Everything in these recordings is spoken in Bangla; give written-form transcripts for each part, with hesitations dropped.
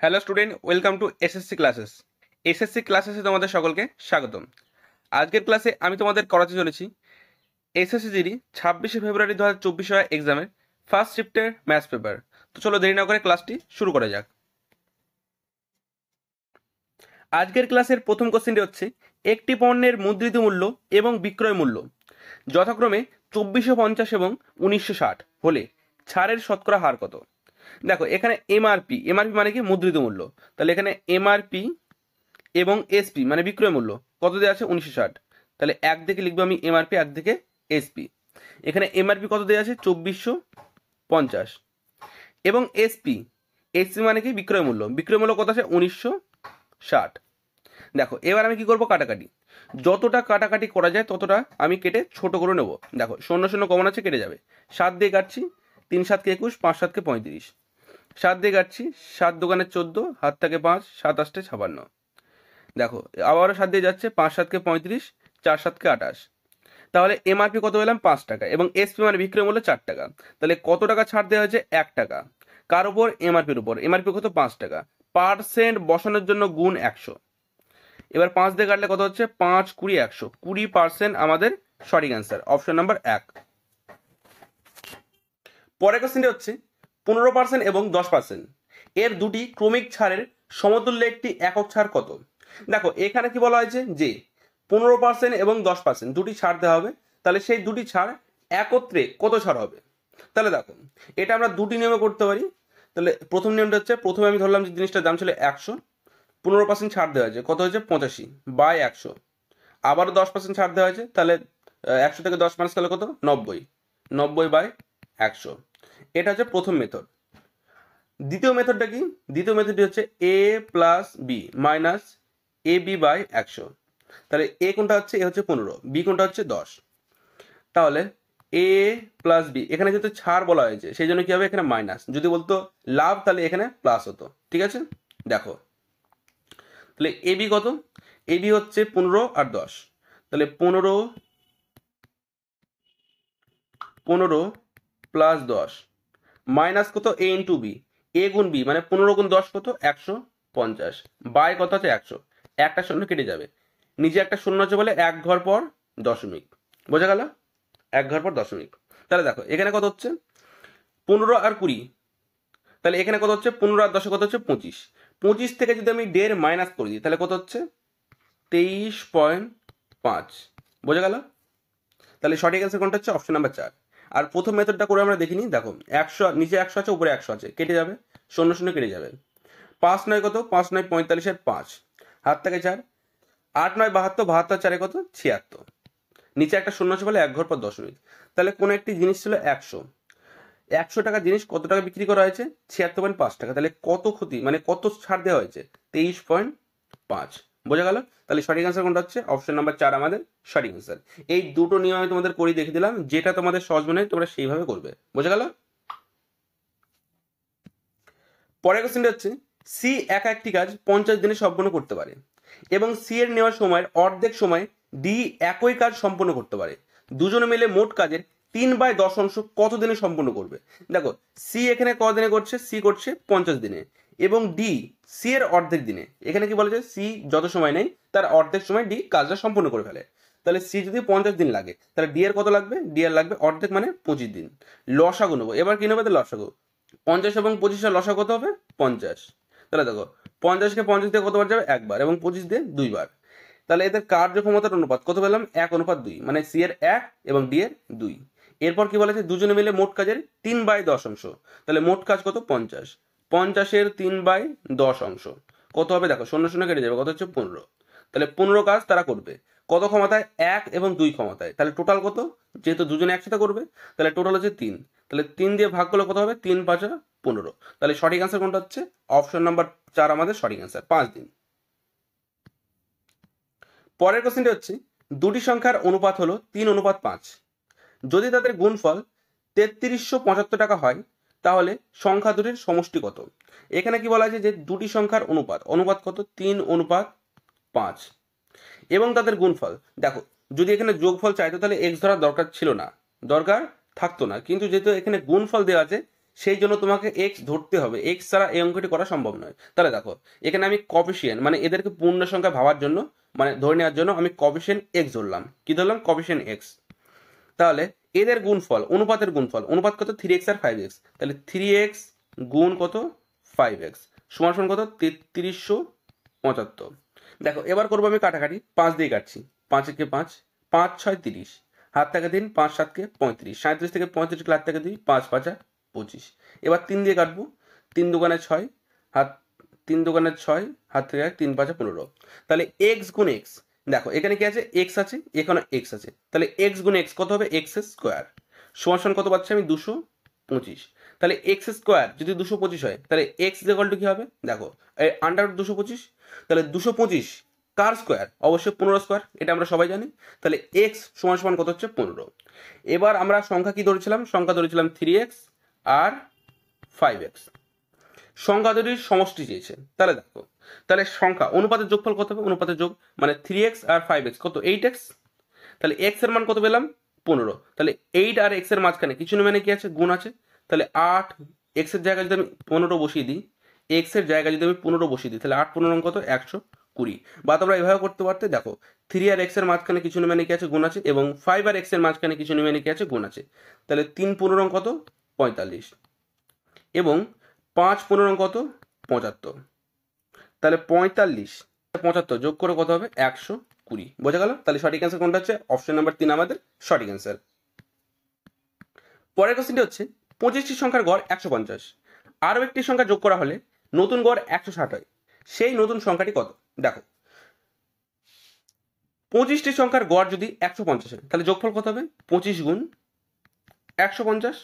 Hello student, welcome to SSC classes. SSC ক্লাসেসে তোমাদের সকলকে স্বাগতম। আজকের ক্লাসে আমি তোমাদের করাতে চলেছি এসএসসি জিডি 26শে ফেব্রুয়ারি 2024 এক্সামের ফার্স্ট শিফটের ম্যাথস পেপার। তো চলো দেরি না করে ক্লাসটি শুরু করা যাক। আজকের ক্লাসের প্রথম কোশ্চেনটি হচ্ছে, একটি পণ্যের মুদ্রিত মূল্য এবং বিক্রয় মূল্য যথাক্রমে 2450 এবং 1960 হলে ছাড়ের শতকরা হার কত? দেখো এখানে এমআরপি মানে কি? মুদ্রিত মূল্য। তাহলে এখানে এমআরপি এবং এসপি মানে বিক্রয় মূল্য কত দেওয়া আছে? 1960। তাহলে একদিকে লিখবো আমি এমআরপি, একদিকে এসপি। এখানে এমআরপি কত দেওয়া আছে? 2450 এবং এসপি মানে কি? বিক্রয় মূল্য কত আছে? 1960। দেখো এবার আমি কি করব? কাটাকাটি। যতটা কাটাকাটি করা যায় ততটা আমি কেটে ছোট করে নেব। দেখো 0 0 কমন আছে, কেটে যাবে। 7 দিয়ে কাটছি, 3 7 কে 21, 5 7 কে 35। 7 দিয়ে কাটছি, 7 দোকানে 14, হাত থেকে 5, 7 8 56। দেখো আবারও 7 দিয়ে যাচ্ছে, 5 7 কে 35, 4 7 কে 28। তাহলে এমআরপি কত পেলাম? 5 টাকা এবং এসপি মানে বিক্রয় মূল্য 4 টাকা। তাহলে কত টাকা ছাড় দেওয়া হয়েছে? 1 টাকা। কার উপর? এমআরপির উপর। এমআরপি কত? 5 টাকা। পার্সেন্ট বসানোর জন্য গুণ 100। এবার 5 দিয়ে কাটলে কত হচ্ছে? 5 20 100। 20% আমাদের সঠিক অ্যান্সার, অপশন নাম্বার 1। পরের কোশ্চেনটি হচ্ছে 15% এবং 10% এর দুটি ক্রমিক ছাড়ের সমতুল্য একটি একক ছাড় কত? দেখো এখানে কি বলা হয়েছে যে 15% এবং 10% দুটি ছাড় দেওয়া হবে। তাহলে সেই দুটি ছাড় একত্রে কত ছাড় হবে? তাহলে দেখো এটা আমরা দুটি নিয়মে করতে পারি। তাহলে প্রথম নিয়মটা হচ্ছে, প্রথমে আমি ধরলাম যে জিনিসটার দাম ছিল 100, 15% ছাড় দেওয়া হয়েছে, কত হয়েছে? 85 বাই 100। আবারও 10% ছাড় দেওয়া হয়েছে, তাহলে 100 থেকে 10 মাইনাস করলে কত? 90, 90 বাই 100। এটা হচ্ছে প্রথম মেথড। দ্বিতীয় মেথডটা কি? দ্বিতীয় মেথডটি হচ্ছে A plus B minus A B by 100। তাহলে এ কোনটা হচ্ছে? এ হচ্ছে 15, বি কোনটা হচ্ছে? 10। তাহলে এ প্লাস বি, এখানে যেহেতু ছাড় বলা হয়েছে সেই জন্য কি হবে? এখানে মাইনাস। যদি বলতো লাভ তাহলে এখানে প্লাস হতো। ঠিক আছে, দেখো তাহলে এ বি কত? এ বি হচ্ছে 15 আর 10। তাহলে 15 প্লাস 10 মাইনাস কত? এ ইন্টু বি, এ গুণ বি মানে 15 গুণ 10 কত? 150 বাই কত আছে? 100। একটা শূন্য কেটে যাবে, নিচে একটা শূন্য আছে বলে এক ঘর পর দশমিক। বোঝা গেল? এক ঘর পর দশমিক। তাহলে দেখো এখানে কত হচ্ছে? 15 আর 20। তাহলে এখানে কত হচ্ছে? 15 আর 10 কত হচ্ছে? 25। 25 থেকে যদি আমি 1.5 মাইনাস করে দিই তাহলে কত হচ্ছে? 23.5। বোঝা গেল? তাহলে সঠিক অ্যান্সার কোনটা হচ্ছে? Option number 4। আর প্রথম মেথডটা করে আমরা দেখিনি। দেখো 100, নিচে 100 আছে, উপরে 100 আছে, কেটে যাবে, 0 0 কেটে যাবে। 5 9 কত? 5 9 45 এর 5, হাত থেকে 4, 8 9 72, 72 4 কত? 76। নিচে একটা শূন্য আছে বলে এক ঘর পর দশমিক। তাহলে কোন একটি জিনিস ছিল 100 টাকা জিনিস কত টাকা বিক্রি করা হয়েছে? 76.5 টাকা। তাহলে কত ক্ষতি মানে কত ছাড় দেওয়া হয়েছে? 23.5। বোঝা গেল? তাহলে সঠিক অ্যান্সার কোনটা হচ্ছে? অপশন নাম্বার 4 আমাদের সঠিক অ্যান্সার। এই দুটো নিয়ম আমি তোমাদের করে দেখে দিলাম, যেটা তোমাদের সহজ মনে হয় তোমরা সেইভাবে করবে। বোঝা গেল? পরের কোশ্চেনটা হচ্ছে, সি একা একটি কাজ 50 দিনে সম্পন্ন করতে পারে এবং সি এর নেওয়ার সময়ের অর্ধেক সময় ডি একই কাজ সম্পন্ন করতে পারে। দুজনে মিলে মোট কাজের 3/10 কত দিনে সম্পন্ন করবে? দেখো সি এখানে কদিনে করছে? সি করছে 50 দিনে এবং ডি সি এর অর্ধেক দিনে। এখানে কি বলেছে? সি যত সময় নেই তার অর্ধেক সময় ডি কাজটা সম্পন্ন করে ফেলে। তাহলে সি যদি 50 দিন লাগে তাহলে ডি এর কত লাগবে? ডি এর লাগবে অর্ধেক মানে 25 দিন। লসাগু নেবো। এবার কি নেবে? লসাগু। 50 এবং 25 লসাগু কত হবে? 50। তাহলে দেখো 50কে 50 দিয়ে কতবার যাবে? একবার, এবং 25 দিয়ে 2 বার। তাহলে এদের কার্যক্ষমতার অনুপাত কত পেলাম? 1:2 মানে সি এর 1 এবং ডি এর 2। এরপর কি বলেছে? দুজনে মিলে মোট কাজের 3/10। তাহলে মোট কাজ কত? 50। 50-এর 3/10 কত হবে? দেখো 0 0 কেটে যাবে, কত হচ্ছে? 15। তাহলে 15 কাজ তারা করবে কত ক্ষমতায়? 1 এবং 2 ক্ষমতায়। তাহলে টোটাল কত? যেহেতু দুজনে একসাথে করবে তাহলে টোটাল হচ্ছে 3। তাহলে 3 দিয়ে ভাগ করলে কত হবে? 3 5 15। তাহলে সঠিক অ্যান্সার কোনটা হচ্ছে? অপশন নাম্বার 4 আমাদের সঠিক অ্যান্সার, 5 দিন। পরের কোশ্চেনটি হচ্ছে, দুটি সংখ্যার অনুপাত হলো 3:5। যদি তাদের গুণফল 3375 টাকা হয় তাহলে সংখ্যা দুটির সমষ্টি কত? এখানে কি বলা আছে? যে দুটি সংখ্যার অনুপাত কত? 3:5 এবং তাদের গুণফল। দেখো যদি এখানে যোগফল চাইতো তাহলে এক্স ধরার দরকার ছিল না, দরকার থাকতো না, কিন্তু যেহেতু এখানে গুণফল দেওয়া আছে সেই জন্য তোমাকে এক্স ধরতে হবে, এক্স ছাড়া এই অঙ্কটি করা সম্ভব নয়। তাহলে দেখো এখানে আমি কফিসিয়েন্ট মানে এদেরকে পূর্ণ সংখ্যা ভাবার জন্য মানে ধরে নেওয়ার জন্য আমি কফিসিয়েন্ট এক্স ধরলাম। কি ধরলাম? Coefficient x. তাহলে এদের গুণফল, অনুপাতের গুণফল, অনুপাত কত? 3x আর 5x। তাহলে 3x গুণ কত? 5x সমান সমান কত? 3375। দেখো এবার করবো আমি কাটাকাটি, 5 দিয়ে কাটছি, 5 একে 5, 5 6 30, হাত থেকে 3, 5 7 কে 35, 37 থেকে 35 হাত থেকে 2, 5 5 25। এবার 3 দিয়ে কাটবো, 3 দুগুণে 6, হাত 3 দুগুণে 6, হাত থেকে 3 5 15। তাহলে x গুণ x, দেখো এখানে কি আছে? x আছে, এখানে x আছে, তাহলে x গুণ x কত হবে? x স্কোয়ার সমান সমান কত পাচ্ছি আমি? 225। তাহলে x স্কোয়ার যদি 225 হয় তাহলে x ইকুয়াল টু কি হবে? দেখো আন্ডার 225, তাহলে 225 কার স্কোয়ার? অবশ্যই 15 স্কোয়ার, এটা আমরা সবাই জানি। তাহলে x সমান সমান কত হচ্ছে? 15। এবার আমরা সংখ্যা কি ধরেছিলাম? সংখ্যা ধরেছিলাম 3x আর 5x। সংখ্যা দুটির সমষ্টি চেয়েছে। তাহলে দেখো, তাহলে সংখ্যা অনুপাতের যোগফল কত হবে? অনুপাতের যোগ মানে 3x আর 5x কত? 8x। তাহলে x এর মান কত পেলাম? 15। তাহলে 8 আর x এর মাঝখানে কিছু না মানে কি আছে? গুণ আছে। তাহলে 8 x এর জায়গায় যদি আমি 15 বসিয়ে দিই, x এর জায়গায় যদি আমি 15 বসিয়ে দিই, তাহলে 8 15 কত? 120। বা তোমরা এভাবে করতে পারতে, দেখো 3 আর x এর মাঝখানে কিছু না মানে কি আছে? গুণ আছে, এবং 5 আর x এর মাঝখানে কিছু না মানে কি আছে? গুণ আছে। তাহলে 3 15 কত? 45, এবং 5 15 কত? 75। তাহলে 45 75 যোগ করে কত হবে? 120। বোঝা গেল? তাহলে সঠিক অ্যান্সার কোনটা হচ্ছে? অপশন নাম্বার 3 আমাদের সঠিক অ্যান্সার। পরের কোশ্চেনটি হচ্ছে 25টি সংখ্যার গড় 150, আরও একটি সংখ্যা যোগ করা হলে নতুন গড় 160 হয়, সেই নতুন সংখ্যাটি কত? দেখো 25টি সংখ্যার গড় যদি 150 হয় তাহলে যোগফল কত হবে? 25 গুণ 150।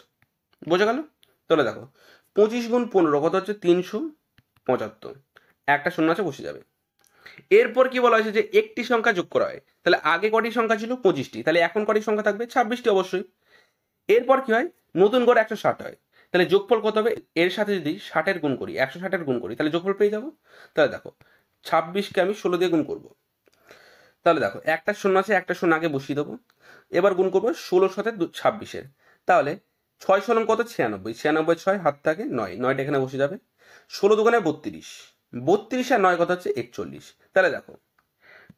বোঝা গেল? তাহলে দেখো 25 গুণ 15 কত হচ্ছে? 375। একটা শূন্য আছে, বসে যাবে। এরপর কি বলা হয়েছে? যে একটি সংখ্যা যোগ করা হয়। তাহলে আগে কটি সংখ্যা ছিল? 25টি। তাহলে এখন কটি সংখ্যা থাকবে? 26টি অবশ্যই। এরপর কি হয়? নতুন গড় 160 হয়। তাহলে যোগফল কত হবে? এর সাথে যদি 60 গুণ করি, 160 গুণ করি, তাহলে যোগফল পেয়ে যাবো। তাহলে দেখো 26কে আমি 16 দিয়ে গুণ করব। তাহলে দেখো একটা শূন্য আছে, একটা শূন্য আগে বসিয়ে দেবো। এবার গুণ করবো 16 সাথে 26-এর। তাহলে 6 ষোলং কত? 96, 96 6 হাত থাকে 9, 9টা এখানে বসে যাবে। 16 দুগুণে 32, 32 আর 9 কত হচ্ছে? 41। তাহলে দেখো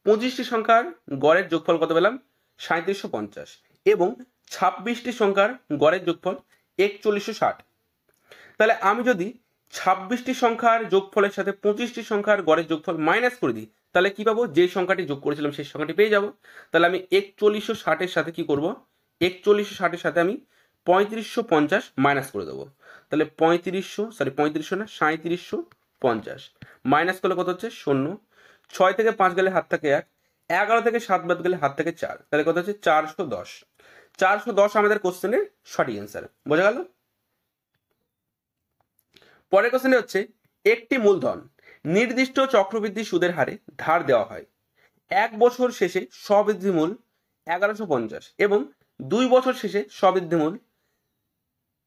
25টি সংখ্যার গড়ের যোগফল কত পেলাম? 3750, এবং 26টি সংখ্যার গড়ের যোগফল 4160। তাহলে আমি যদি 26টি সংখ্যার যোগফলের সাথে 25টি সংখ্যার গড়ের যোগফল মাইনাস করে দিই, তাহলে কি পাবো? যে সংখ্যাটি যোগ করেছিলাম সেই সংখ্যাটি পেয়ে যাব। তাহলে আমি 4160-এর সাথে কি করব? 4160-এর সাথে আমি 3550 মাইনাস করে দেবো। তাহলে 3500 না 3750 মাইনাস করলে কত হচ্ছে? 0। 6 থেকে 5 গেলে হাত থেকে 1, 11 থেকে 7 বাদ গেলে হাত থেকে 4, তাহলে কত হচ্ছে? 410। 410 আমাদের কোশ্চেনের সঠিক অ্যান্সার। বোঝা গেল? পরের কোশ্চেনটি হচ্ছে একটি মূলধন নির্দিষ্ট চক্রবৃদ্ধি সুদের হারে ধার দেওয়া হয়, 1 বছর শেষে স্ববৃদ্ধি মূল 1150 এবং 2 বছর শেষে স্ববৃদ্ধি মূল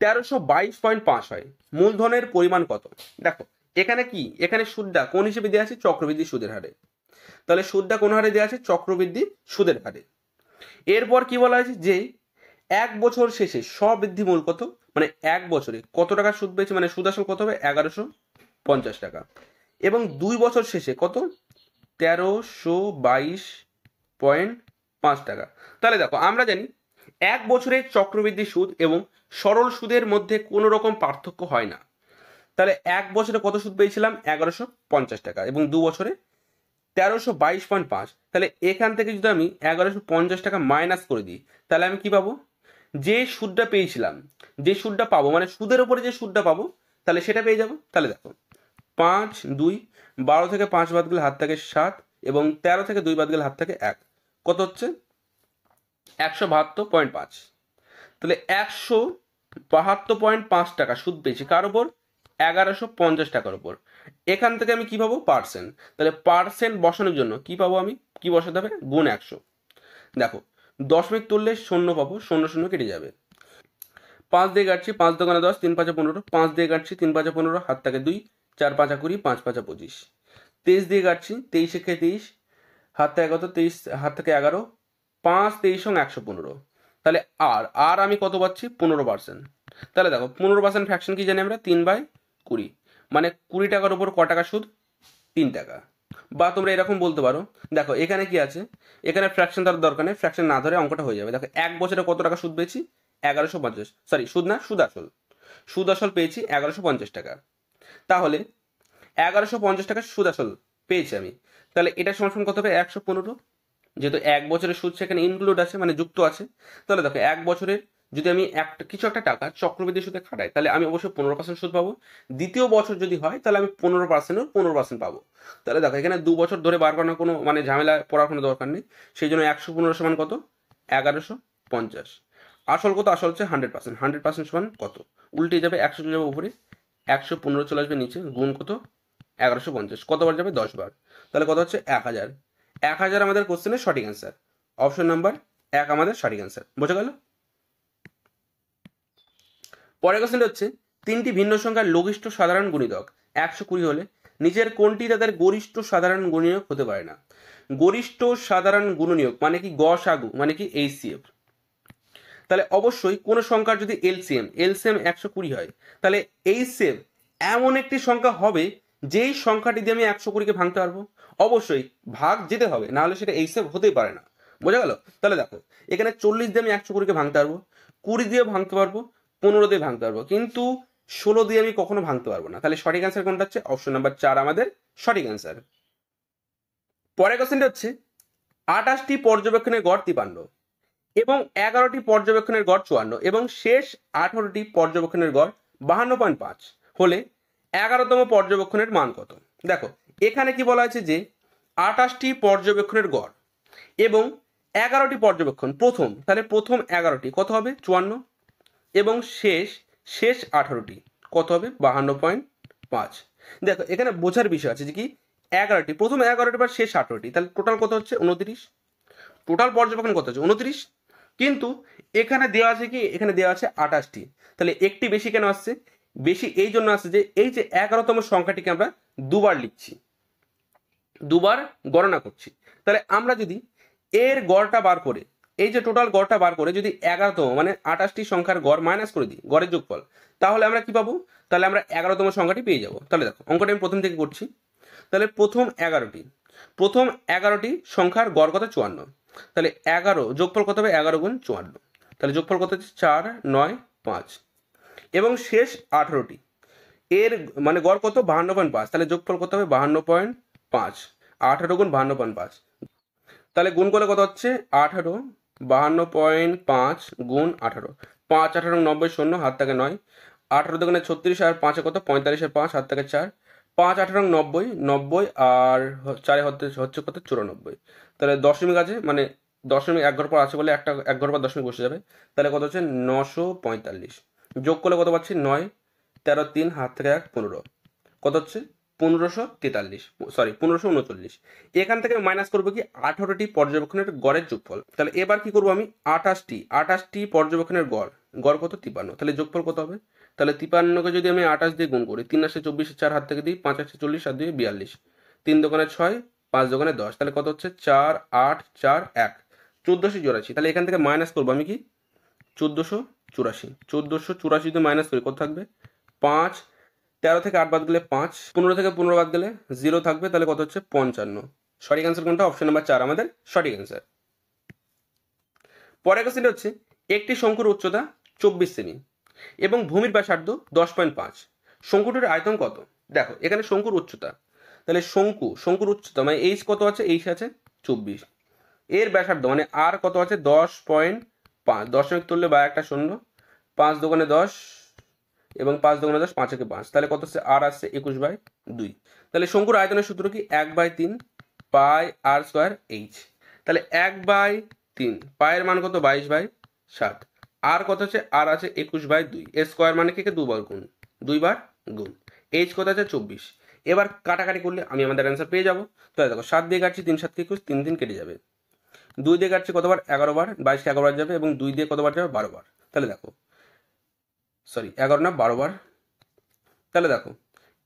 1322.5 হয়, মূলধনের পরিমাণ কত? দেখো এখানে কি? এখানে সুদটা কোন হিসেবে দেওয়া আছে? চক্রবৃদ্ধি সুদের হারে। তাহলে সুদটা কোন হারে দেওয়া আছে? চক্রবৃদ্ধি সুদের হারে। এরপর কি বলা হয়েছে? যে 1 বছর শেষে স্ববৃদ্ধি মূল কত, মানে 1 বছরে কত টাকা সুদ পেয়েছে, মানে সুদ আসল কত হবে? 1150 টাকা, এবং 2 বছর শেষে কত? 1322.5 টাকা। তাহলে দেখো আমরা জানি 1 বছরের চক্রবৃদ্ধি সুদ এবং সরল সুদের মধ্যে কোনো রকম পার্থক্য হয় না। তাহলে 1 বছরে কত সুদ পেয়েছিলাম? 1150 টাকা, এবং 2 বছরে 1322.5। তাহলে এখান থেকে যদি আমি 1150 টাকা মাইনাস করে দিই, তাহলে আমি কি পাবো? যে সুদটা পেয়েছিলাম, যে সুদটা পাবো, মানে সুদের উপরে যে সুদটা পাবো, তাহলে সেটা পেয়ে যাবো। তাহলে দেখো 5 2, 12 থেকে 5 বাদ গেলে হাত থেকে 7, এবং 13 থেকে 2 বাদ গেলে হাত থেকে 1, কত হচ্ছে? 172.5। তাহলে 172.5 টাকা সুদ পেয়েছি কার উপর? 1150 টাকার উপর। এখান থেকে আমি কি পাবো? পার্সেন্ট। তাহলে পার্সেন্ট বসানোর জন্য কি পাবো? আমি কি বসাতে হবে? গুণ 100। দেখো দশমিক তুললে 0 পাবো, 0 0 কেটে যাবে। 5 দিয়ে কাটছি, 5 দোকানে 10, 3 5 15, 5 দিয়ে কাটছি, 3 5 15, হাত থেকে 2, 4 5 20, 5 5 25। 23 দিয়ে কাটছি, 23 23, হাত থেকে কত? 23, হাত থেকে 11, 5 23 115। তাহলে আর আর আমি কত পাচ্ছি 15%। তাহলে দেখো 15% ফ্র্যাকশন কি জানি আমরা 3/20, মানে 20 টাকার উপর ক টাকা সুদ 3 টাকা। বা তোমরা এরকম বলতে পারো, দেখো এখানে কি আছে, এখানে ফ্র্যাকশন ধরার দরকার নেই, ফ্র্যাকশন না ধরে অঙ্কটা হয়ে যাবে। দেখো 1 বছরে কত টাকা সুদ পেয়েছি 1150, সরি সুদ না সুদ আসল, সুদ আসল পেয়েছি 1150 টাকা। তাহলে 1150 টাকা সুদ আসল পেয়েছি আমি, তাহলে এটা সমান কত হবে 115, যেহেতু 1 বছরের সুদ সেখানে ইনক্লুড আছে মানে যুক্ত আছে। তাহলে দেখো 1 বছরের যদি আমি কিছু একটা টাকা চক্রবৃদ্ধি সুদে খাটাই তাহলে আমি অবশ্যই 15% সুদ পাবো। দ্বিতীয় বছর যদি হয় তাহলে আমি 15% পাবো। তাহলে দেখো এখানে 2 বছর ধরে বার করানোর কোনো মানে ঝামেলা পড়ার কোনো দরকার নেই। সেই জন্য 115 সমান কত 1150। আসল কত, আসল হচ্ছে 100%, 100% সমান কত, উল্টে যাবে 100 চলে যাবে উপরে, 115 চলে আসবে নিচে, গুণ কত 1150, কতবার যাবে 10 বার, তাহলে কত হচ্ছে 1000। 1000 আমাদের কোশ্চেনের সঠিক অ্যান্সার, অপশন নাম্বার 1 আমাদের সঠিক অ্যান্সার। বোঝা গেল? পরের কোশ্চেনটা হচ্ছে 3টি ভিন্ন সংখ্যার লঘিষ্ঠ সাধারণ গুণিতক 120 হলে নিচের কোনটি তাদের গরিষ্ঠ সাধারণ গুণনীয়ক হতে পারে না? গরিষ্ঠ সাধারণ গুণনীয়ক মানে কি গসাগু মানে কি এইচসিএফ। তাহলে অবশ্যই কোন সংখ্যার যদি এলসিএম 120 হয় তাহলে এইচসিএফ এমন একটি সংখ্যা হবে যেই সংখ্যাটি দিয়ে আমি 120কে ভাঙতে পারবো। অবশ্যই ভাগ যেতে হবে, না হলে সেটা এইচসিএফ হতেই পারে না। বোঝা গেল? তাহলে দেখো এখানে 40 দিয়ে আমি 120কে ভাঙতে পারবো, 20 দিয়ে ভাঙতে পারবো, 15 দিয়ে ভাঙতে পারবো, কিন্তু 16 দিয়ে আমি কখনো ভাঙতে পারবো না। তাহলে সঠিক অ্যান্সার কোনটা হচ্ছে অপশন নাম্বার 4 আমাদের সঠিক অ্যান্সার। পরের কোশ্চেনটা হচ্ছে 28টি পর্যবেক্ষণের গড় 53 এবং 11টি পর্যবেক্ষণের গড় 54 এবং শেষ 18টি পর্যবেক্ষণের গড় 52.5 হলে 11তম পর্যবেক্ষণের মান কত? দেখো এখানে কি বলা আছে যে 28টি পর্যবেক্ষণের গড় এবং 11টি পর্যবেক্ষণ প্রথম, তাহলে প্রথম 11টি কত হবে 54 এবং শেষ 18টি কত হবে 52.5। দেখো এখানে বোঝার বিষয় আছে যে কি 11টি, প্রথম 11টি বা শেষ 18টি, তাহলে টোটাল কত হচ্ছে 29, টোটাল পর্যবেক্ষণ কত হচ্ছে 29, কিন্তু এখানে দেওয়া আছে কি, এখানে দেওয়া আছে 28টি, তাহলে একটি বেশি কেন আসছে? বেশি এই জন্য আসছে যে এই যে 11তম সংখ্যাটিকে আমরা দুবার লিখছি, দুবার গণনা করছি। তাহলে আমরা যদি এর গড়টা বার করে, এই যে টোটাল গড়টা বার করে যদি 11তম মানে 28টি সংখ্যার গড় মাইনাস করে দিই, গড়ের যোগফল, তাহলে আমরা কি পাবো? তাহলে আমরা 11তম সংখ্যাটি পেয়ে যাবো। তাহলে দেখো অঙ্কটা আমি প্রথম থেকে করছি। তাহলে প্রথম 11টি সংখ্যার গড় কত 54, তাহলে 11 যোগফল কত হবে 11 গুণ 54, তাহলে যোগফল কত হচ্ছে 4 9 5 এবং শেষ 18টি এর মানে গড় কত 52.5, তাহলে যোগফল কত হবে 52.5, 18 গুণ 52.5, তাহলে গুণ করলে কত হচ্ছে 18, 52.5 গুণ 18, 5 18 90 শূন্য হাত থেকে 9, 18 দোকানে 36 আর 5 কত 45 আর 5 হাত থেকে 4, 5 18 90 90 আর 4 হচ্ছে কত 94, তাহলে দশমিক আছে মানে দশমিক এক ঘর পর আছে বলে একটা এক ঘর পর দশমিক বসে যাবে, তাহলে কত হচ্ছে 945, যোগ করলে কত পাচ্ছি 9 13 3 হাত থেকে 1 15, কত হচ্ছে 1543, সরি 1539। এখান থেকে মাইনাস করবো কি 18টি পর্যবেক্ষণের গড়ের যোগফল। তাহলে এবার কি করবো আমি 28টি পর্যবেক্ষণের গড় কত 53, তাহলে যোগফল কত হবে? তাহলে 53কে যদি আমি 28 দিয়ে গুণ করি, 3 আসে 24, 4 হাত থেকে দিই, 5 আসে 40 আর 2 42, 3 দোকানে 6 5 দোকানে 10, তাহলে কত হচ্ছে 4 8 4 1 1484। তাহলে এখান থেকে মাইনাস করবো আমি কি 1484 যদি মাইনাস করি কত থাকবে 5, 13 থেকে 8 বাদ গেলে 5, 15 থেকে 15 বাদ গেলে 0 থাকবে, তাহলে কত হচ্ছে 55। সঠিক অ্যান্সার কোনটা? অপশন নাম্বার 4 আমাদের সঠিক অ্যান্সার। পরের কোশ্চেনটা হচ্ছে একটি শঙ্কুর উচ্চতা 24 সেমি এবং ভূমির ব্যাসার্ধ 10.5, শঙ্কুটির আয়তন কত? দেখো এখানে শঙ্কুর উচ্চতা, তাহলে শঙ্কুর উচ্চতা মানে এইচ কত আছে, এইচ আছে 24, এর ব্যাসার্ধ মানে আর কত আছে 10.5, দশমিক তুললে বা একটা শূন্য, 5 দোকানে 10 এবং 5 দোকানে 10, 5 একে 5, তাহলে কত হচ্ছে আর আসছে 21/2। তাহলে শঙ্কুর আয়তনের সূত্র কি 1/3 পাই আর স্কোয়ার এইচ, তাহলে 1/3 পায়ের মান কত 22/7, আর কত হচ্ছে আর আছে 21/2, এর স্কোয়ার মানে কি 2 বার গুণ, এইচ কত আছে 24। এবার কাটাকাটি করলে আমি আমাদের অ্যান্সার পেয়ে যাবো। তাহলে দেখো 7 দিয়ে কাটছি 3 7 কে 21, 3 কেটে যাবে, 2 দিয়ে কাটছি কতবার 11 বার, 22কে 11 বার যাবে এবং 2 দিয়ে কতবার যাবে 12 বার, তাহলে দেখো সরি 11 না 12 বার, তাহলে দেখো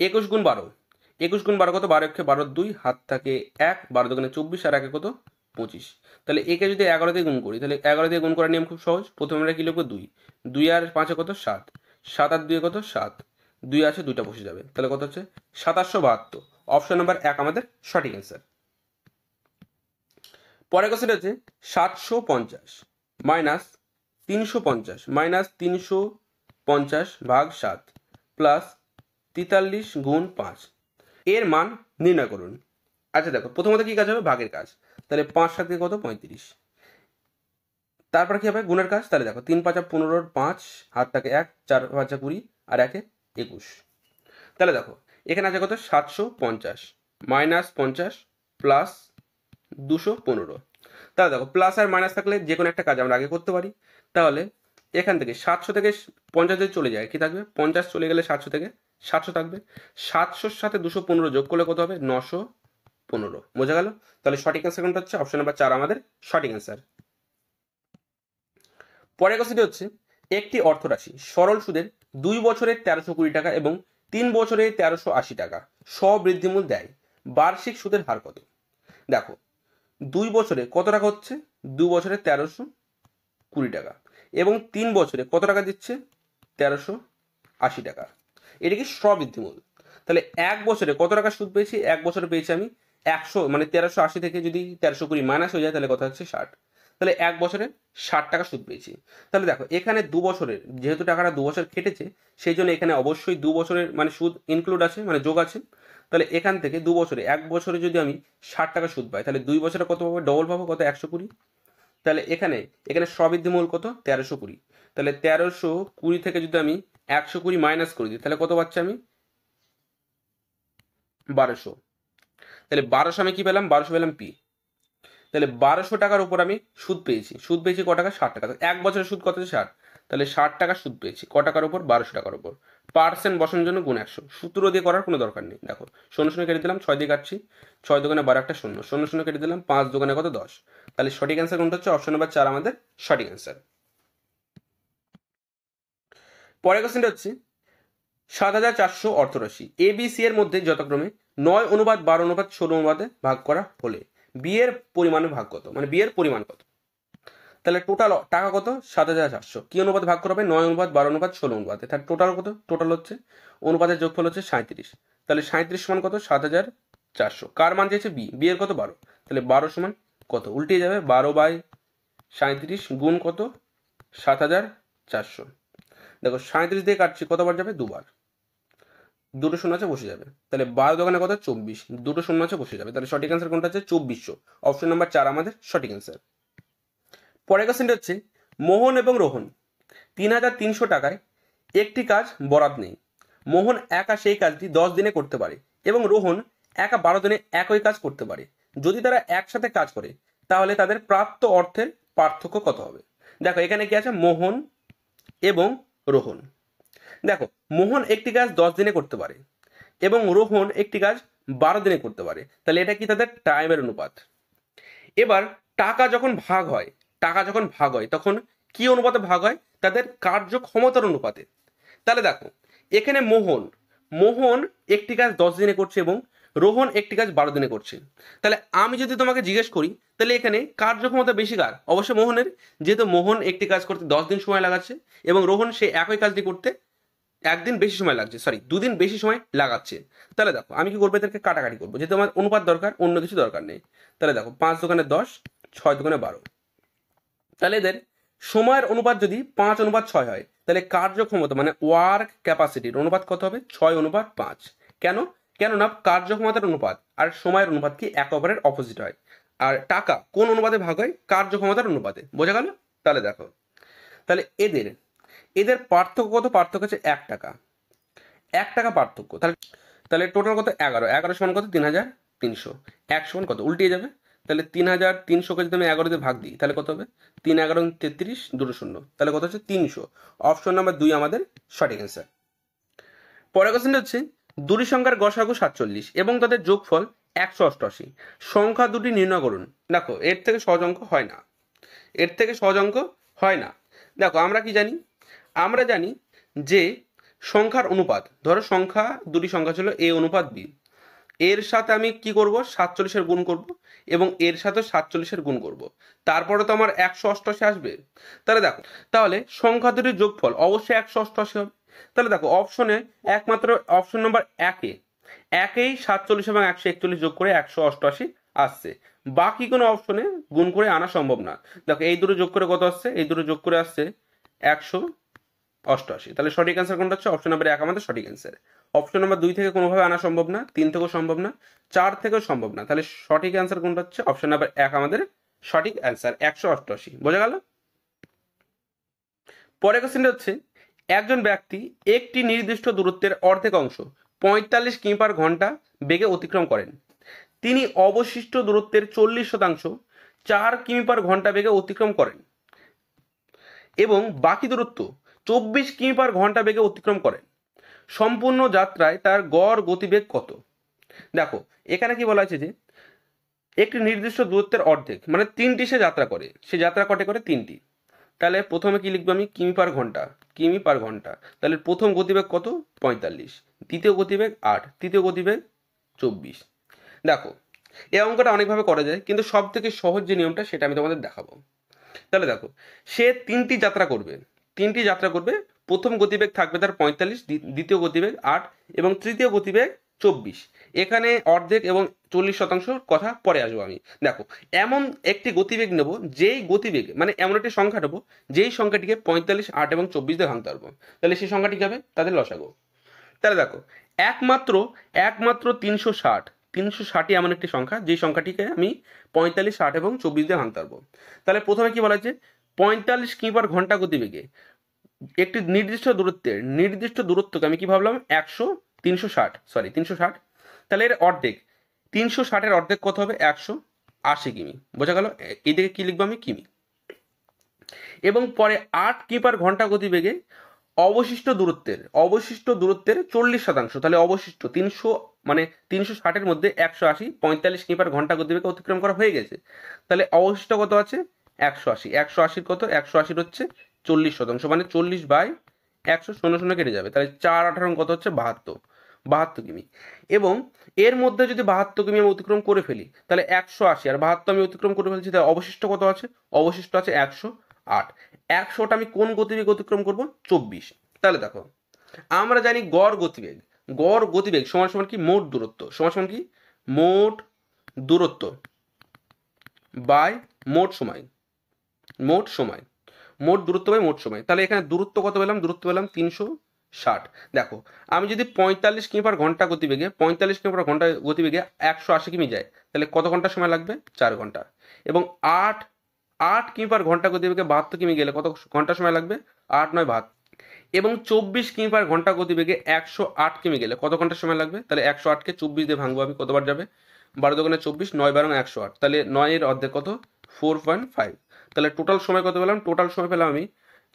21 গুণ 12 কত 12 একে 12 2 হাত থাকে 1, 12 দোকানে 24 আর 1 কত 25। তাহলে একে যদি 11 দিয়ে গুণ করি তাহলে 11 দিয়ে গুণ করার নিয়ম খুব সহজ। প্রথমে আমরা কি লিখবো 2, 2 আর 5 কত 7, 7 আর 2 কত 7, 2 আছে 2টা বসে যাবে, তাহলে কত হচ্ছে 2772। অপশন নাম্বার 1 আমাদের সঠিক অ্যান্সার। পরের কোশ্চেন হচ্ছে 750 মাইনাস 350 মাইনাস 350 ভাগ 7 প্লাস 43 গুণ 5 এর মান নির্ণয় করুন। আচ্ছা দেখো প্রথমত কি কাজ হবে, ভাগের কাজ। তাহলে 5 7 কত 35, তারপর কি হবে গুণের কাজ। তাহলে দেখো 3 5 15, 5 হাত থাকে 1, 4 5 20 আর 1 21। তাহলে দেখো এখানে আছে কত 750 মাইনাস 50 প্লাস 215। তাহলে দেখো প্লাস আর মাইনাস থাকলে যে কোনো একটা কাজ আমরা আগে করতে পারি। তাহলে এখান থেকে 700 থেকে 50 চলে যায়, কি থাকবে 50 চলে গেলে 700 থেকে 700 থাকবে। 700-র সাথে 215 যোগ করলে কত হবে 915। বোঝা গেল? তাহলে সঠিক অ্যান্সার কোনটা হচ্ছে অপশন নাম্বার 4 আমাদের সঠিক অ্যান্সার। পরের কোশ্চেনটি হচ্ছে একটি অর্থরাশি সরল সুদের 2 বছরে 1320 টাকা এবং 3 বছরে 1380 টাকা স্ববৃদ্ধিমূল দেয়, বার্ষিক সুদের হার কত? দেখো 2 বছরে কত টাকা হচ্ছে, 2 বছরে 1320 টাকা এবং 3 বছরে কত টাকা দিচ্ছে 1380 টাকা। এটা কি স্ববৃদ্ধিমূল। তাহলে 1 বছরে কত টাকা সুদ পেয়েছি, 1 বছরে পেয়েছি আমি 100, মানে 1380 থেকে যদি 1320 মাইনাস হয়ে যায় তাহলে কত হচ্ছে 60। তাহলে 1 বছরে 60 টাকা সুদ পেয়েছি। তাহলে দেখো এখানে 2 বছরের, যেহেতু টাকাটা 2 বছর কেটেছে সেই জন্য এখানে অবশ্যই 2 বছরের মানে সুদ ইনক্লুড আছে, মানে যোগ আছে। তাহলে এখান থেকে 2 বছরে, 1 বছরে যদি আমি 60 টাকা সুদ পাই তাহলে 2 বছরে কত পাবো, ডবল পাবো, কত 120। তাহলে এখানে স্ববৃদ্ধিমূল কত 1320। তাহলে 1320 থেকে যদি আমি 120 মাইনাস করে দিই তাহলে কত পাচ্ছি আমি 1200। তাহলে 1200 আমি কি পেলাম, 1200 পেলাম পি। তাহলে 1200 টাকার উপর আমি সুদ পেয়েছি, ক টাকা 60 টাকা। 1 বছরের সুদ কত 60, তাহলে 60 টাকা সুদ পেয়েছি ক টাকার উপর 1200 টাকার উপর। পার্সেন্ট বসানোর জন্য গুণ 100, সূত্র দিয়ে করার কোনো দরকার নেই। দেখো 0 0 কেটে দিলাম, 6 দিয়ে কাটছি, 6 দোকানে 12 একটা 0, 0 0 কেটে দিলাম, 5 দোকানে কত 10। তাহলে সঠিক অ্যান্সার কোনটা হচ্ছে অপশন নাম্বার 4 আমাদের সঠিক অ্যান্সার। পরের কোশ্চেনটা হচ্ছে 7400 অর্থরাশি এ বি সি এর মধ্যে যথাক্রমে 9:12:16 ভাগ করা হলে বি এর পরিমাণে ভাগ কত, মানে বি এর পরিমাণ কত? তাহলে টোটাল টাকা কত 7400, কি অনুপাতে ভাগ করা হবে 9:12:16। তাহলে টোটাল কত, টোটাল হচ্ছে অনুপাতের যোগফল হচ্ছে 37। তাহলে 37 সমান কত 7400। কার মান চেয়েছে বি, বি এর কত 12। তাহলে 12 সমান কত, উল্টে যাবে 12/37 গুণ কত 7400। দেখো 37 দিয়ে কাটছি, কতবার যাবে দুবার, দুটো শূন্য আছে বসে যাবে। তাহলে 12 দোকানে কত 24, দুটো শূন্য আছে বসে যাবে। তাহলে সঠিক অ্যান্সার কোনটা হচ্ছে 2400। অপশন নাম্বার 4 আমাদের সঠিক অ্যান্সার। পরের কোশ্চেনটা হচ্ছে মোহন এবং রোহন 3300 টাকায় একটি কাজ বরাদ নেই। মোহন একা সেই কাজটি 10 দিনে করতে পারে এবং রোহন একা 12 দিনে একই কাজ করতে পারে। যদি তারা একসাথে কাজ করে তাহলে তাদের প্রাপ্ত অর্থের পার্থক্য কত হবে? দেখো এখানে কি আছে, মোহন এবং রোহন। দেখো মোহন একটি কাজ 10 দিনে করতে পারে এবং রোহন একটি কাজ 12 দিনে করতে পারে। তাহলে এটা কি তাদের টাইমের অনুপাত। এবার টাকা যখন ভাগ হয়, তখন কি অনুপাতে ভাগ হয়, তাদের কার্যক্ষমতার অনুপাতে। তাহলে দেখো এখানে মোহন একটি কাজ 10 দিনে করছে এবং রোহন একটি কাজ 12 দিনে করছে। তাহলে আমি যদি তোমাকে জিজ্ঞেস করি তাহলে এখানে কার্যক্ষমতা বেশি কার, অবশ্যই মোহনের, যেহেতু মোহন একটি কাজ করতে 10 দিন সময় লাগাচ্ছে এবং রোহন সেই একই কাজটি করতে 1 দিন বেশি সময় লাগছে, 2 দিন বেশি সময় লাগাচ্ছে। তাহলে দেখো আমি কি করবো, এদেরকে কাটাকাটি করবো, যেহেতু আমার অনুপাত দরকার, অন্য কিছু দরকার নেই। তাহলে দেখো 5 দোকানে 10, 6 দোকানে 12। তাহলে এদের সময়ের অনুপাত যদি 5:6 হয় তাহলে কার্যক্ষমতা মানে ওয়ার্ক ক্যাপাসিটির অনুপাত কত হবে 6:5। কেননা কার্যক্ষমতার অনুপাত আর সময়ের অনুপাত কি এক অপরের অপোজিট হয়। আর টাকা কোন অনুপাতে ভাগ হয়, কার্যক্ষমতার অনুপাতে। বোঝা গেল? তাহলে দেখো তাহলে এদের পার্থক্য কত, পার্থক্য হচ্ছে 1 টাকা, 1 টাকা পার্থক্য। তাহলে টোটাল কত 11 সমান কত 3300, 1 সমান কত উল্টিয়ে যাবে। তাহলে 3300কে যদি আমি 11 দিয়ে ভাগ দিই তাহলে কত হবে 3 11 33, দুটো শূন্য, তাহলে কত হচ্ছে 300। অপশন নাম্বার 2 আমাদের সঠিক অ্যান্সার। পরের কোশ্চেনটা হচ্ছে দুটি সংখ্যার গসাগু 47 এবং তাদের যোগফল 188, সংখ্যা দুটি নির্ণয় করুন। দেখো এর থেকে সহজ অঙ্ক হয় না, দেখো আমরা কি জানি, আমরা জানি যে সংখ্যার অনুপাত, ধরো দুটি সংখ্যা ছিল এ অনুপাত বি, এর সাথে আমি কি করব, 47-এর গুণ করব এবং এর সাথে 47-এর গুণ করব, তারপরে তো আমার 188 আসবে। তাহলে দেখো, তাহলে সংখ্যা দুটির যোগফল অবশ্যই 188 হবে। তাহলে দেখো অপশনে একমাত্র অপশন নম্বর একেই 47 এবং 141 যোগ করে 188 আসছে, বাকি কোনো অপশনে গুণ করে আনা সম্ভব না। দেখো এই দুটো যোগ করে কত আসছে, এই দুটো যোগ করে আসছে 188। তাহলে সঠিক অ্যান্সার কোনটা হচ্ছে, অপশন নাম্বার 1 আমাদের সঠিক অ্যান্সার। অপশন নাম্বার 2 থেকে কোনোভাবে আনা সম্ভব না, 3 থেকেও সম্ভব না, 4 থেকেও সম্ভব না। তাহলে সঠিক অ্যান্সার কোনটা হচ্ছে, অপশন নাম্বার 1 আমাদের সঠিক অ্যান্সার, 188। বোঝা গেল? পরের কোশ্চেনটা হচ্ছে, একজন ব্যক্তি একটি নির্দিষ্ট দূরত্বের অর্ধেক অংশ 45 কিমি/ঘন্টা বেগে অতিক্রম করেন। তিনি অবশিষ্ট দূরত্বের 40% 4 কিমি/ঘন্টা বেগে অতিক্রম করেন এবং বাকি দূরত্ব 24 কিমি/ঘন্টা বেগে অতিক্রম করেন। সম্পূর্ণ যাত্রায় তার গড় গতিবেগ কত? দেখো এখানে কি বলা হয়েছে যে একটি নির্দিষ্ট দূরত্বের অর্ধেক, মানে 3টি সে যাত্রা করে, সে যাত্রা করে 3টি। তাহলে প্রথমে কি লিখবো আমি, কিমি/ঘন্টা। তাহলে প্রথম গতিবেগ কত, 45, দ্বিতীয় গতিবেগ 8, তৃতীয় গতিবেগ 24। দেখো এই অঙ্কটা অনেকভাবে করা যায়, কিন্তু সব থেকে সহজ যে নিয়মটা সেটা আমি তোমাদের দেখাবো। তাহলে দেখো সে 3টি যাত্রা করবে, প্রথম গতিবেগ থাকবে তার 45, দ্বিতীয় গতিবেগ 8 এবং তৃতীয় গতিবেগ 24। এখানে অর্ধেক এবং 40% কথা পরে আসবো আমি। দেখো এমন একটি গতিবেগ নেব, যেই গতিবেগ মানে এমন একটি সংখ্যা নেবো যেই সংখ্যাটিকে 45, 8 এবং 24 দিয়ে ভাঙতে পারবো, তাহলে সেই সংখ্যাটি হবে তাদের লসাগু। তাহলে দেখো একমাত্র 360ই এমন একটি সংখ্যা যেই সংখ্যাটিকে আমি 45, 8 এবং 24 দিয়ে ভাঙতে পারবো। তাহলে প্রথমে কি বলা হয়েছে, 45 কিমি/ঘন্টা গতিবেগে একটি নির্দিষ্ট দূরত্বকে আমি কি ভাবলাম 360। তাহলে এর অর্ধেক, 360-এর অর্ধেক কত হবে, 180 কিমি। বোঝা গেল? এইদিকে কি লিখবো আমি, কিমি। এবং পরে 8 কিমি/ঘন্টা গতিবেগে অবশিষ্ট দূরত্বের 40%, তাহলে অবশিষ্ট 300 মানে 360-এর মধ্যে 180, 45 কিমি/ঘন্টা গতিবেগে অতিক্রম করা হয়ে গেছে। তাহলে অবশিষ্ট কত আছে, 180। 180 কত, 180 হচ্ছে 40%, মানে 40/100, 0 কেটে যাবে। তাহলে 4×18 কত হচ্ছে, 72 কিমি। এবং এর মধ্যে যদি 72 কিমি আমি অতিক্রম করে ফেলি, তাহলে 180 আর 72 আমি অতিক্রম করে ফেলছি, তাহলে অবশিষ্ট কত আছে, অবশিষ্ট আছে 108। 100টা আমি কোন গতিবেগ অতিক্রম করব, 24। তাহলে দেখো আমরা জানি গড় গতিবেগ সমান সমান কি, মোট দূরত্ব বাই মোট সময়। মোট দূরত্ব বাই মোট সময়। তাহলে এখানে দূরত্ব কত পেলাম, 360। দেখো আমি যদি 45 কিমি/ঘন্টা গতিবেগে 180 কিমি যায়, তাহলে কত ঘন্টা সময় লাগবে, 4 ঘন্টা। এবং 8 কিমি/ঘন্টা গতিবেগে 72 কিমি গেলে কত ঘন্টা সময় লাগবে, 8×9 = 72। এবং 24 কিমি/ঘন্টা গতিবেগে 108 কিমি গেলে কত ঘন্টা সময় লাগবে, তাহলে 108কে 24 দিয়ে ভাঙবো আমি, কতবার যাবে, 12×2 = 24, 9×12 = 108। তাহলে 9-এর অর্ধেক কত, 4.5। তাহলে টোটাল সময় কত পেলাম, আমি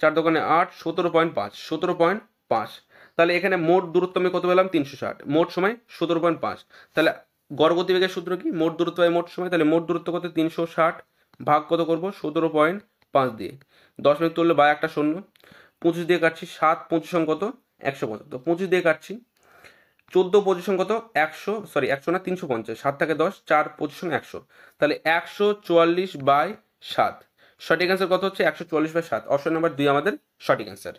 4×8 17.5। তাহলে এখানে মোট দূরত্ব আমি কত পেলাম, 360, মোট সময় 17.5। তাহলে গড় গতিবেগের সূত্র কি, মোট দূরত্ব বাই মোট সময়। তাহলে মোট দূরত্ব কত, 360 ভাগ কত করবো, 17.5 দিয়ে, 10 মিনিট তুললে বা একটা শূন্য, 25 দিয়ে কাটছি, 7 25 কত, 175, 25 দিয়ে কাটছি, 14 25 কত, 100 না 350, 7 থেকে 10, 4 25 100, তাহলে 144/7। সঠিক অ্যান্সার কত হচ্ছে, 144/7। অপশন নাম্বার 2 আমাদের সঠিক অ্যান্সার।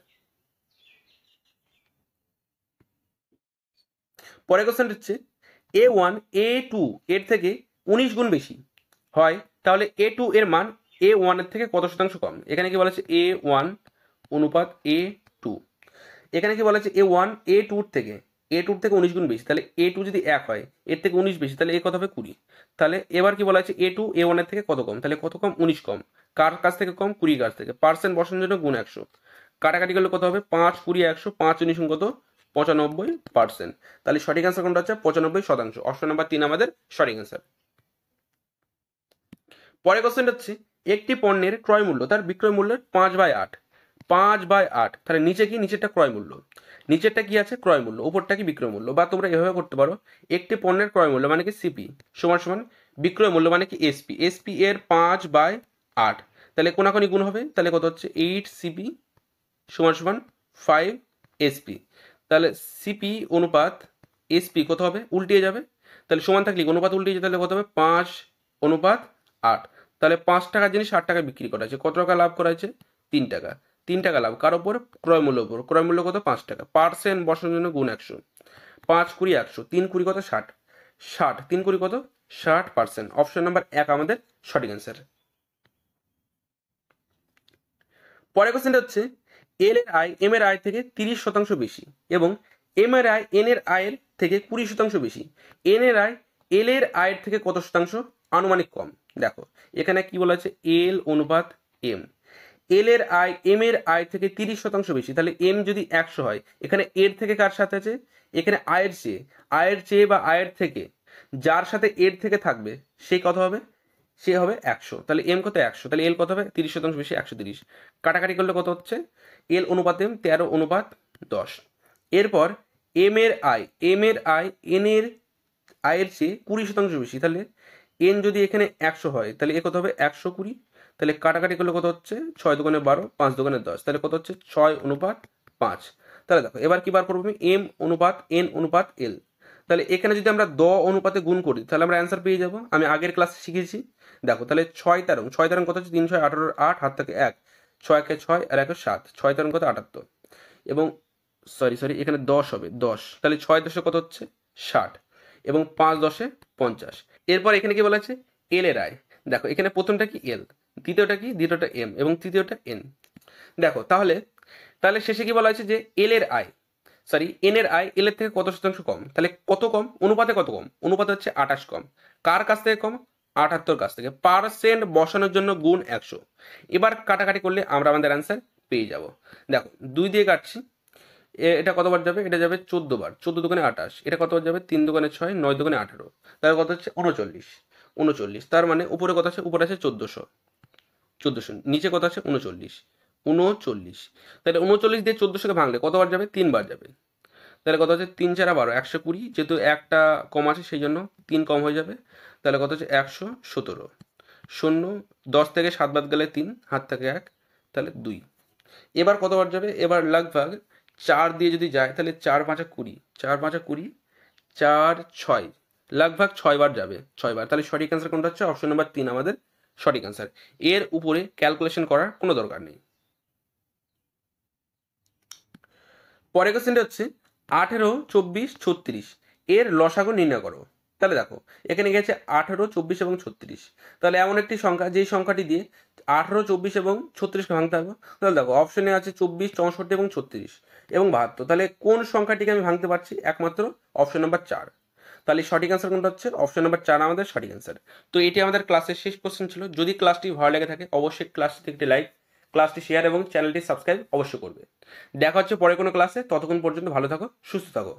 পরের কোশ্চেন হচ্ছে, A1 A2 এর থেকে 19 গুণ বেশি হয়, তাহলে A2 এর মান A1 এর থেকে কত শতাংশ কম? এখানে কি বলা আছে, A1 অনুপাত A2। এখানে কি বলা আছে, A1 A2 থেকে 19 গুণ বেশি, তাহলে A2 যদি 1 হয়, এর থেকে 19 বেশি, তাহলে এ কত হবে, 20। তাহলে এবার কি বলা আছে, A2 A1 এর থেকে কত কম, তাহলে কত কম, 19 কম। কার কাছ থেকে কম, 20 কাছ থেকে। পার্সেন্ট বসানোর জন্য গুণ 100, কাটাকাটি করলে কত হবে, 5 20 100, 5 19 কত, 95%। তাহলে সঠিক অ্যান্সার কোনটা হচ্ছে, 95%। অপশন নাম্বার 3 আমাদের সঠিক অ্যান্সার। পরের কোশ্চেনটা হচ্ছে, একটি পণ্যের ক্রয় মূল্য তার বিক্রয় মূল্যের 5/8। তাহলে নিচে কি, নিচেরটা ক্রয় মূল্য, নিচেরটা কি আছে, ক্রয় মূল্য, উপরটা কি বিক্রয় মূল্য। বা তোমরা এভাবে করতে পারো, একটি পণ্যের ক্রয় মূল্য মানে কি সিপি সমান সমান বিক্রয় মূল্য মানে কি এসপি এর 5/8। তাহলে কোনাকুনি গুণ হবে, তাহলে কত হচ্ছে, 8 সিপি সমান সমান 5 এসপি। তাহলে সিপি অনুপাত এসপি কত হবে, উল্টিয়ে যাবে, তাহলে সমান থাকলে অনুপাত উল্টে তাহলে কত হবে 5:8। তাহলে 5 টাকার জিনিস 8 টাকা বিক্রি করা হয়েছে, কত টাকা লাভ করা হয়েছে 3 টাকা। 3 টাকা লাভ কার উপর? ক্রয় মূল্য উপর। ক্রয় মূল্য কত? 5 টাকা। পার্সেন্ট বসানোর জন্য গুণ 100, 5 20 100, 3 20 কত? 60, 60 3 20 কত? 60%। অপশন নাম্বার 1 আমাদের সঠিক অ্যান্সার। পরের কোশ্চেনটা হচ্ছে এল এর আয় এম এর আয় থেকে 30% বেশি এবং এম এর আয় এন এর আয়ের থেকে 20% বেশি। এন এর আয় এল এর আয়ের থেকে কত শতাংশ আনুমানিক কম? দেখো এখানে কি বলা আছে, এল অনুপাত এম। এল এর আয় এম এর আয় থেকে 30% বেশি, তাহলে এম যদি 100 হয়, এখানে এর থেকে কার সাথে আছে? এখানে আয়ের চেয়ে বা আয়ের থেকে যার সাথে এর থেকে থাকবে সেই কত হবে? সে হবে 100। তাহলে এম কত? 100। তাহলে এল কত হবে? 30% বেশি, 130। কাটাকাটি করলে কত হচ্ছে? এল অনুপাত এম 13:10। এরপর এম এর আয় এন এর আয়ের চেয়ে 20% বেশি, তাহলে এন যদি এখানে 100 হয় তাহলে এ কত হবে? 120। তাহলে কাটাকাটি করলে কত হচ্ছে? 6 দুগুণে 12, 5 দুগুণে 10, তাহলে কত হচ্ছে? 6:5। তাহলে দেখো এবার কি বার করবো আমি? এম অনুপাত এন অনুপাত এল। তাহলে এখানে যদি আমরা অনুপাতে গুণ করি তাহলে আমরা অ্যান্সার পেয়ে যাব। আমি আগের ক্লাসে শিখেছি। দেখো তাহলে 6 কত হচ্ছে? 3 6 18, 8 হাত থেকে 1, 6 একে 6 আর 1 7, 6 কত? 78। এবং সরি এখানে 10 হবে, 10। তাহলে 6 10 কত হচ্ছে? 60 এবং 5 10 50। এরপর এখানে কি বলা আছে? এল এর আয়। দেখো এখানে প্রথমটা কি? এল, দ্বিতীয়টা এম এবং তৃতীয়টা এন। দেখো তাহলে শেষে কি বলা হয়েছে? যে এল এর আয় এন এর আয় এল এর থেকে কত শতাংশ কম? তাহলে কত কম? অনুপাতে কত কম? অনুপাতে হচ্ছে 28 কম। কার কাছ থেকে কম? 78 কাছ থেকে। পার্সেন্ট বসানোর জন্য গুণ 100। এবার কাটাকাটি করলে আমরা আমাদের অ্যান্সার পেয়ে যাব। দেখো 2 দিয়ে কাটছি, এটা কতবার যাবে? এটা যাবে 14 বার, 14 দুগুণে 28। এটা কতবার যাবে? 3 দুগুণে 6, 9 দুগুণে 18। তার কত হচ্ছে? 39। তার মানে উপরে কত আছে? উপরে আছে 1400, নিচে কত আছে? 39। তাহলে 39 দিয়ে 1400কে ভাঙলে কতবার যাবে? 3 বার যাবে। তাহলে কত হচ্ছে? 3 4 12, 120। যেহেতু একটা কম আছে সেই জন্য 3 কম হয়ে যাবে। তাহলে কত হচ্ছে? 117। 0 10 থেকে 7 বাদ গেলে 3, হাত থেকে 1, তাহলে 2। এবার কতবার যাবে? এবার লাগভাগ 4 দিয়ে যদি যায় তাহলে 4 5 20, 4 5 20, 4 6, লাগভাগ 6 বার যাবে, 6 বার। তাহলে সঠিক অ্যান্সার কোনটা হচ্ছে? অপশন নাম্বার 3 আমাদের সঠিক অ্যান্সার। এর উপরে ক্যালকুলেশন করার কোনো দরকার নেই। পরের কোশ্চেনটা হচ্ছে 18 24 36 এর লসাগু নির্ণয় করো। তাহলে দেখো এখানে গেছে 18 24 এবং 36। তাহলে এমন একটি সংখ্যা যেই সংখ্যাটি দিয়ে 18 24 এবং 36কে ভাঙতে হবে। তাহলে দেখো অপশনে আছে 24 64 এবং 36 এবং 72। তাহলে কোন সংখ্যাটিকে আমি ভাঙতে পারছি? একমাত্র অপশন নাম্বার 4। তাহলে সঠিক অ্যান্সার কোনটা হচ্ছে? অপশন নাম্বার 4 আমাদের সঠিক অ্যান্সার। তো এটি আমাদের ক্লাসের শেষ কোশ্চেন ছিল। যদি ক্লাসটি ভালো লেগে থাকে অবশ্যই ক্লাসটি একটি লাইক, ক্লাসটি শেয়ার এবং চ্যানেলটি সাবস্ক্রাইব অবশ্যই করবে। দেখা হচ্ছে পরে কোনো ক্লাসে। ততক্ষণ পর্যন্ত ভালো থাকো, সুস্থ থাকো।